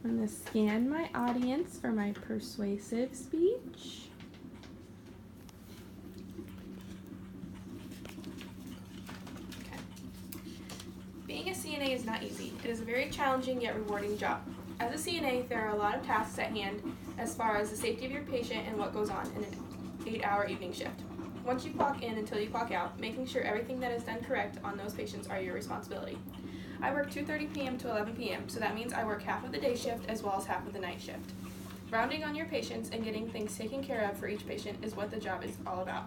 I'm going to scan my audience for my persuasive speech. Okay. Being a CNA is not easy. It is a very challenging yet rewarding job. As a CNA, there are a lot of tasks at hand as far as the safety of your patient and what goes on in an 8-hour evening shift. Once you clock in until you clock out, making sure everything that is done correct on those patients are your responsibility. I work 2:30 p.m. to 11 p.m., so that means I work half of the day shift as well as half of the night shift. Rounding on your patients and getting things taken care of for each patient is what the job is all about.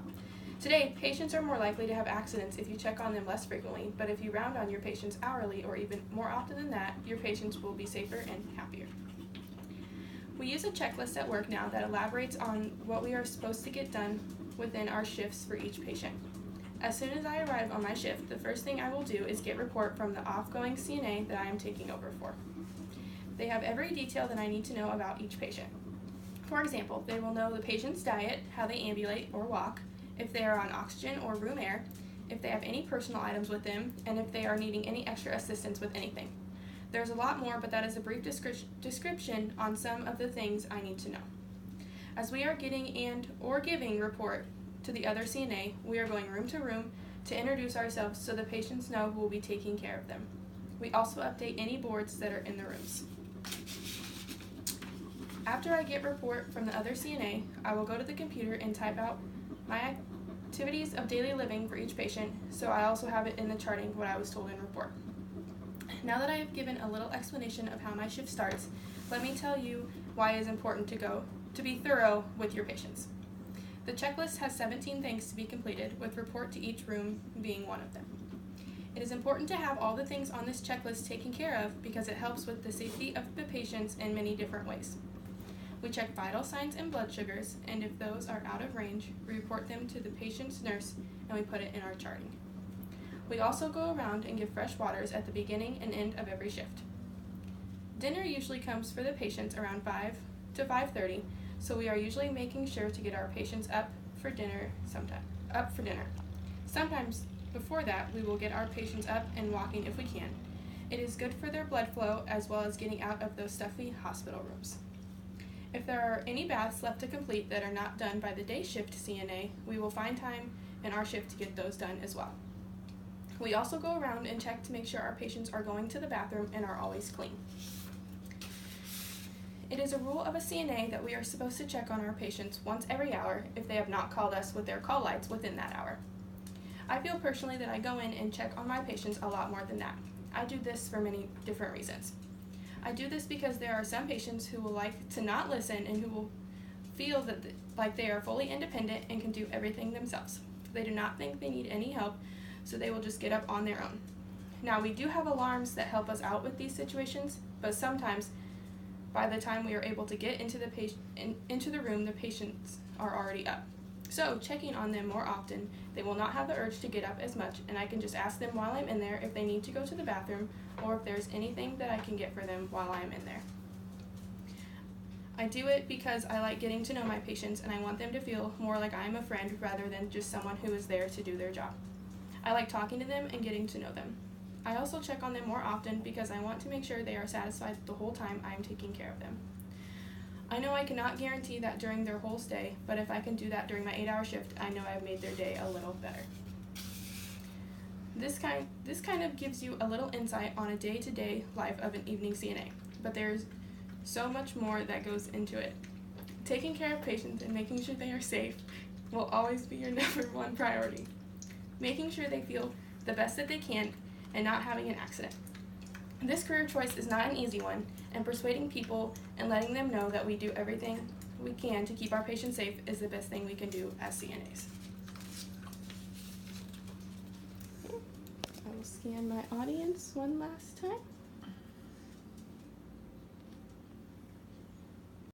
Today, patients are more likely to have accidents if you check on them less frequently, but if you round on your patients hourly or even more often than that, your patients will be safer and happier. We use a checklist at work now that elaborates on what we are supposed to get done within our shifts for each patient. As soon as I arrive on my shift, the first thing I will do is get report from the offgoing CNA that I am taking over for. They have every detail that I need to know about each patient. For example, they will know the patient's diet, how they ambulate or walk, if they are on oxygen or room air, if they have any personal items with them, and if they are needing any extra assistance with anything. There's a lot more, but that is a brief description on some of the things I need to know. As we are getting and/or giving report to the other CNA, we are going room to room to introduce ourselves so the patients know who will be taking care of them. We also update any boards that are in the rooms. After I get report from the other CNA, I will go to the computer and type out my activities of daily living for each patient, so I also have it in the charting what I was told in report. Now that I have given a little explanation of how my shift starts, let me tell you why it is important to be thorough with your patients. The checklist has 17 things to be completed, with report to each room being one of them. It is important to have all the things on this checklist taken care of because it helps with the safety of the patients in many different ways. We check vital signs and blood sugars, and if those are out of range, we report them to the patient's nurse and we put it in our charting. We also go around and give fresh waters at the beginning and end of every shift. Dinner usually comes for the patients around 5 to 5:30, so we are usually making sure to get our patients up for dinner. Sometimes before that, we will get our patients up and walking if we can. It is good for their blood flow as well as getting out of those stuffy hospital rooms. If there are any baths left to complete that are not done by the day shift CNA, we will find time in our shift to get those done as well. We also go around and check to make sure our patients are going to the bathroom and are always clean. It is a rule of a CNA that we are supposed to check on our patients once every hour if they have not called us with their call lights within that hour. I feel personally that I go in and check on my patients a lot more than that. I do this for many different reasons. I do this because there are some patients who will like to not listen and who will feel that like they are fully independent and can do everything themselves. They do not think they need any help, so they will just get up on their own. Now, we do have alarms that help us out with these situations, but sometimes by the time we are able to get into the room, the patients are already up. So, checking on them more often, they will not have the urge to get up as much, and I can just ask them while I'm in there if they need to go to the bathroom or if there's anything that I can get for them while I'm in there. I do it because I like getting to know my patients and I want them to feel more like I am a friend rather than just someone who is there to do their job. I like talking to them and getting to know them. I also check on them more often because I want to make sure they are satisfied the whole time I am taking care of them. I know I cannot guarantee that during their whole stay, but if I can do that during my 8-hour shift, I know I've made their day a little better. This kind of gives you a little insight on a day-to-day life of an evening CNA, but there's so much more that goes into it. Taking care of patients and making sure they are safe will always be your number one priority. Making sure they feel the best that they can and not having an accident. This career choice is not an easy one, and persuading people and letting them know that we do everything we can to keep our patients safe is the best thing we can do as CNAs. I will scan my audience one last time.